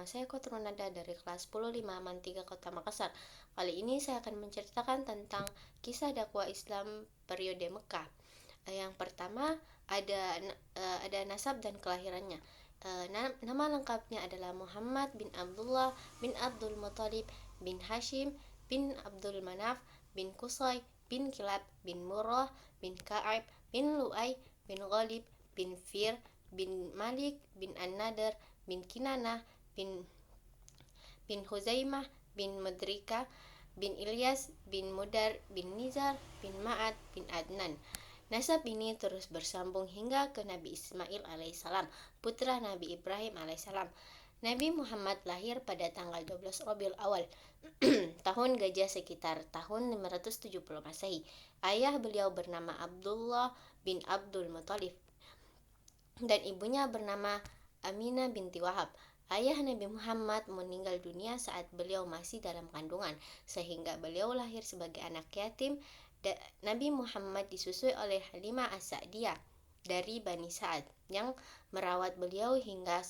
Nama saya Kotrun Nada dari kelas 10 5 Aman 3 Kota Makassar. Kali ini saya akan menceritakan tentang kisah dakwah Islam periode Mekah. Yang pertama ada nasab dan kelahirannya. Nama lengkapnya adalah Muhammad bin Abdullah bin Abdul Muthalib bin Hashim bin Abdul Manaf bin Qusay bin Kilab bin Murrah bin Ka'ab bin Lu'ay bin Ghalib bin Fir bin Malik bin An-Nadar bin Kinanah bin Huzaimah bin Mudrika bin Ilyas bin Mudar bin Nizar bin Ma'ad bin Adnan. Nasab ini terus bersambung hingga ke Nabi Ismail alaihissalam, putra Nabi Ibrahim alaihissalam. Nabi Muhammad lahir pada tanggal 12 Rabiul Awal tahun Gajah sekitar tahun 570 Masehi. Ayah beliau bernama Abdullah bin Abdul Muthalib dan ibunya bernama Aminah binti Wahab. Ayah Nabi Muhammad meninggal dunia saat beliau masih dalam kandungan, sehingga beliau lahir sebagai anak yatim. Nabi Muhammad disusui oleh Halimah As-Sa'diyah dari Bani Sa'ad yang merawat beliau hingga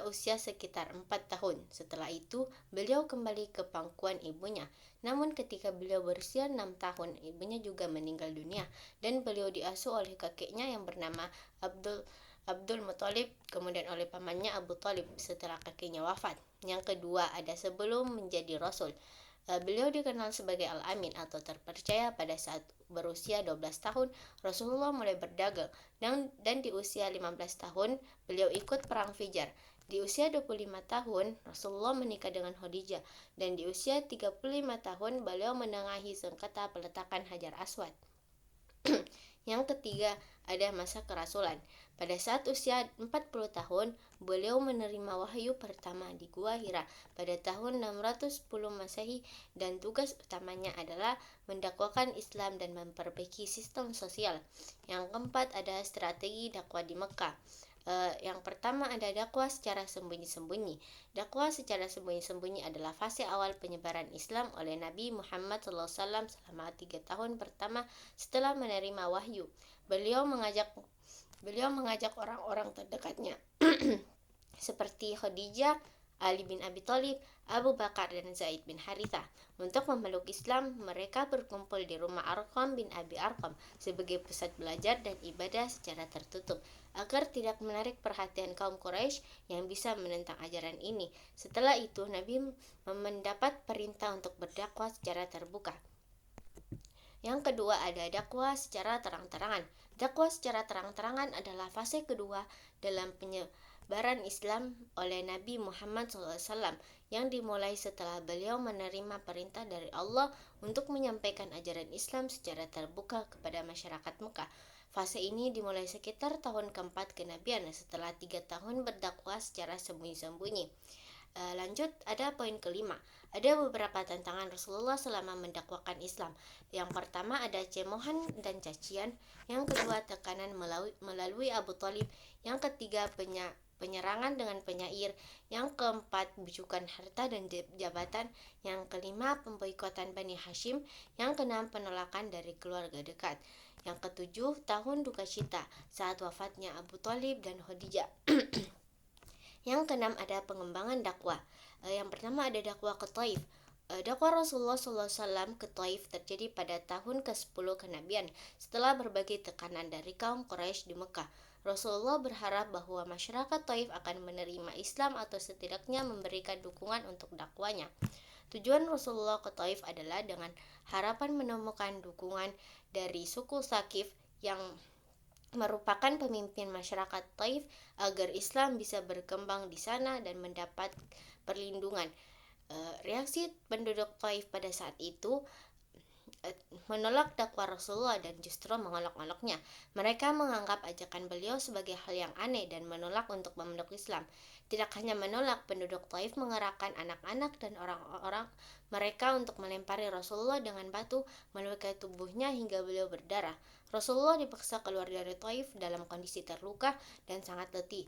usia sekitar 4 tahun. Setelah itu, beliau kembali ke pangkuan ibunya. Namun ketika beliau berusia 6 tahun, ibunya juga meninggal dunia dan beliau diasuh oleh kakeknya yang bernama Abdul Muthalib, kemudian oleh pamannya Abu Thalib setelah kakeknya wafat. Yang kedua, ada sebelum menjadi Rasul. Beliau dikenal sebagai Al-Amin atau terpercaya. Pada saat berusia 12 tahun, Rasulullah mulai berdagang dan di usia 15 tahun, beliau ikut perang Fijar. Di usia 25 tahun, Rasulullah menikah dengan Khadijah dan di usia 35 tahun, beliau menengahi sengketa peletakan Hajar Aswad. Yang ketiga, ada masa kerasulan. Pada saat usia 40 tahun, beliau menerima wahyu pertama di Gua Hira pada tahun 610 Masehi dan tugas utamanya adalah mendakwakan Islam dan memperbaiki sistem sosial. Yang keempat, ada strategi dakwah di Mekah. Yang pertama ada dakwah secara sembunyi-sembunyi. Dakwah secara sembunyi-sembunyi adalah fase awal penyebaran Islam oleh Nabi Muhammad SAW selama 3 tahun pertama setelah menerima wahyu. Beliau mengajak orang-orang terdekatnya seperti Khadijah, Ali bin Abi Thalib, Abu Bakar dan Zaid bin Harithah untuk memeluk Islam. Mereka berkumpul di rumah Arqam bin Abi Arqam sebagai pusat belajar dan ibadah secara tertutup agar tidak menarik perhatian kaum Quraisy yang bisa menentang ajaran ini. Setelah itu, Nabi mendapat perintah untuk berdakwah secara terbuka. Yang kedua, ada dakwah secara terang-terangan. Dakwah secara terang-terangan adalah fase kedua dalam penyebaran Islam oleh Nabi Muhammad SAW yang dimulai setelah beliau menerima perintah dari Allah untuk menyampaikan ajaran Islam secara terbuka kepada masyarakat Mekah. Fase ini dimulai sekitar tahun keempat kenabian setelah 3 tahun berdakwah secara sembunyi-sembunyi. Lanjut, ada poin kelima. Ada beberapa tantangan Rasulullah selama mendakwakan Islam. Yang pertama ada cemohan dan cacian. Yang kedua tekanan melalui Abu Thalib. Yang ketiga penyerangan dengan penyair. Yang keempat bujukan harta dan jabatan. Yang kelima pemboikotan Bani Hashim. Yang keenam penolakan dari keluarga dekat. Yang ketujuh tahun duka cita saat wafatnya Abu Thalib dan Khadijah. Yang keenam ada pengembangan dakwah. Yang pertama ada dakwah ke Taif. Dakwah Rasulullah SAW ke Taif terjadi pada tahun ke-10 kenabian setelah berbagai tekanan dari kaum Quraisy di Mekah. Rasulullah berharap bahwa masyarakat Taif akan menerima Islam atau setidaknya memberikan dukungan untuk dakwanya. Tujuan Rasulullah ke Taif adalah dengan harapan menemukan dukungan dari suku Saqif yang merupakan pemimpin masyarakat Taif agar Islam bisa berkembang di sana dan mendapat perlindungan. Reaksi penduduk Taif pada saat itu menolak dakwah Rasulullah dan justru mengolok-oloknya. Mereka menganggap ajakan beliau sebagai hal yang aneh dan menolak untuk memeluk Islam. Tidak hanya menolak, penduduk Taif mengerahkan anak-anak dan orang-orang mereka untuk melempari Rasulullah dengan batu, melukai tubuhnya hingga beliau berdarah. Rasulullah dipaksa keluar dari Taif dalam kondisi terluka dan sangat letih.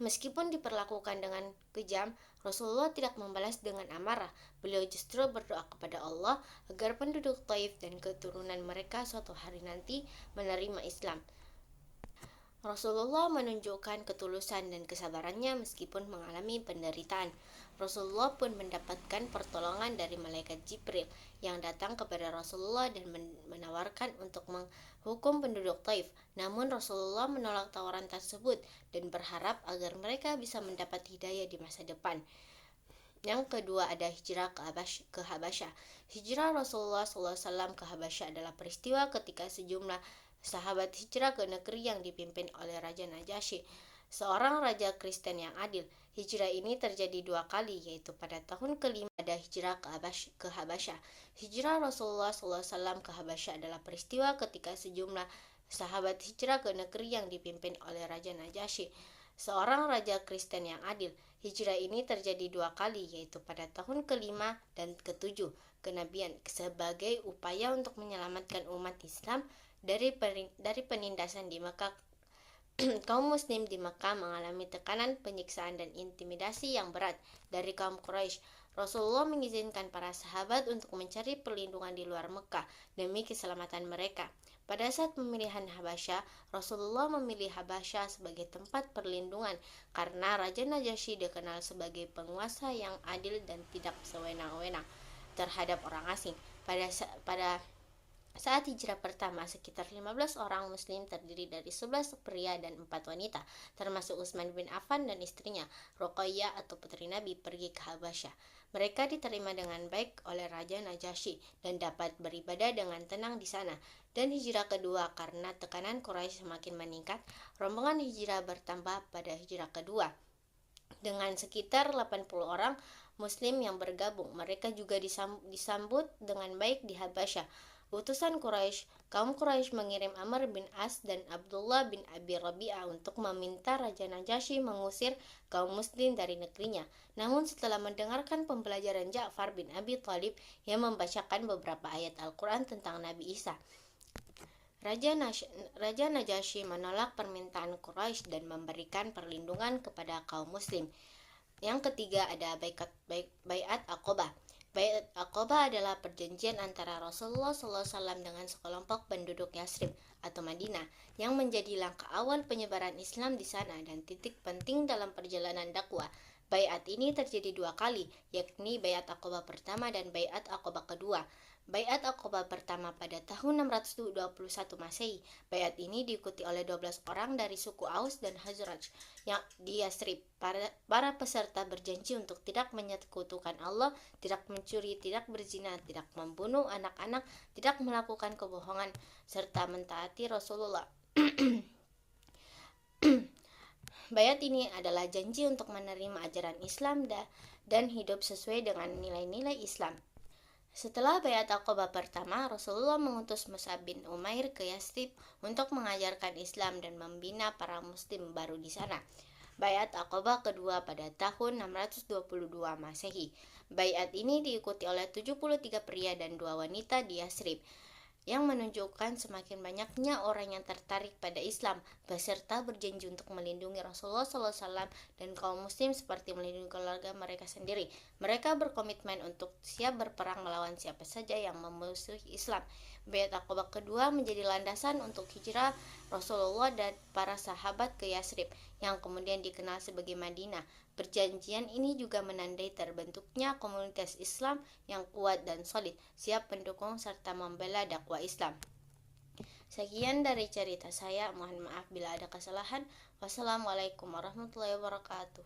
Meskipun diperlakukan dengan kejam, Rasulullah tidak membalas dengan amarah. Beliau justru berdoa kepada Allah agar penduduk Taif dan keturunan mereka suatu hari nanti menerima Islam. Rasulullah menunjukkan ketulusan dan kesabarannya meskipun mengalami penderitaan. Rasulullah pun mendapatkan pertolongan dari malaikat Jibril yang datang kepada Rasulullah dan menawarkan untuk menghukum penduduk Taif. Namun Rasulullah menolak tawaran tersebut dan berharap agar mereka bisa mendapat hidayah di masa depan. Yang kedua ada hijrah ke Habasyah. Hijrah Rasulullah SAW ke Habasyah adalah peristiwa ketika sejumlah sahabat hijrah ke negeri yang dipimpin oleh Raja Najasyi, seorang raja Kristen yang adil. Hijrah ini terjadi dua kali, yaitu pada tahun kelima ada hijrah ke Habasyah. Hijrah Rasulullah SAW ke Habasyah adalah peristiwa ketika sejumlah sahabat hijrah ke negeri yang dipimpin oleh Raja Najasyi, seorang raja Kristen yang adil. Hijrah ini terjadi dua kali, yaitu pada tahun kelima dan ketujuh kenabian, sebagai upaya untuk menyelamatkan umat Islam dari penindasan di Mekah. Kaum muslim di Mekah mengalami tekanan, penyiksaan, dan intimidasi yang berat dari kaum Quraisy. Rasulullah mengizinkan para sahabat untuk mencari perlindungan di luar Mekah demi keselamatan mereka. Pada saat pemilihan Habasyah, Rasulullah memilih Habasyah sebagai tempat perlindungan karena Raja Najasyi dikenal sebagai penguasa yang adil dan tidak sewenang-wenang terhadap orang asing. Pada saat hijrah pertama, sekitar 15 orang muslim terdiri dari 11 pria dan 4 wanita, termasuk Utsman bin Affan dan istrinya, Ruqayyah atau putri Nabi, pergi ke Habasyah. Mereka diterima dengan baik oleh Raja Najasyi dan dapat beribadah dengan tenang di sana. Dan hijrah kedua, karena tekanan Quraisy semakin meningkat, rombongan hijrah bertambah pada hijrah kedua dengan sekitar 80 orang muslim yang bergabung. Mereka juga disambut dengan baik di Habasyah. Utusan kaum Quraisy mengirim Amr bin As dan Abdullah bin Abi Rabi'ah untuk meminta Raja Najasyi mengusir kaum muslim dari negerinya. Namun setelah mendengarkan pembelajaran Ja'far bin Abi Thalib yang membacakan beberapa ayat Al-Quran tentang Nabi Isa, Raja Najasyi menolak permintaan Quraisy dan memberikan perlindungan kepada kaum muslim. Yang ketiga ada Baiat Aqobah. Baiat Aqobah adalah perjanjian antara Rasulullah SAW dengan sekelompok penduduk Yasrib atau Madinah yang menjadi langkah awal penyebaran Islam di sana dan titik penting dalam perjalanan dakwah. Baiat ini terjadi dua kali, yakni Baiat Aqobah pertama dan Baiat Aqobah kedua. Baiat Aqobah pertama pada tahun 621 Masehi. Baiat ini diikuti oleh 12 orang dari suku Aus dan Khazraj yang di Yasrib. Para peserta berjanji untuk tidak menyekutukan Allah, tidak mencuri, tidak berzina, tidak membunuh anak-anak, tidak melakukan kebohongan, serta mentaati Rasulullah. Baiat ini adalah janji untuk menerima ajaran Islam dan hidup sesuai dengan nilai-nilai Islam. Setelah Baiat Aqobah pertama, Rasulullah mengutus Mus'ab bin Umair ke Yasrib untuk mengajarkan Islam dan membina para muslim baru di sana. Baiat Aqobah kedua pada tahun 622 Masehi. Baiat ini diikuti oleh 73 pria dan 2 wanita di Yasrib, yang menunjukkan semakin banyaknya orang yang tertarik pada Islam, beserta berjanji untuk melindungi Rasulullah SAW dan kaum muslim seperti melindungi keluarga mereka sendiri. Mereka berkomitmen untuk siap berperang melawan siapa saja yang memusuhi Islam. Baiat Aqobah kedua menjadi landasan untuk hijrah Rasulullah dan para sahabat ke Yasrib, yang kemudian dikenal sebagai Madinah. Perjanjian ini juga menandai terbentuknya komunitas Islam yang kuat dan solid, siap mendukung serta membela dakwah Islam. Sekian dari cerita saya, mohon maaf bila ada kesalahan. Wassalamualaikum warahmatullahi wabarakatuh.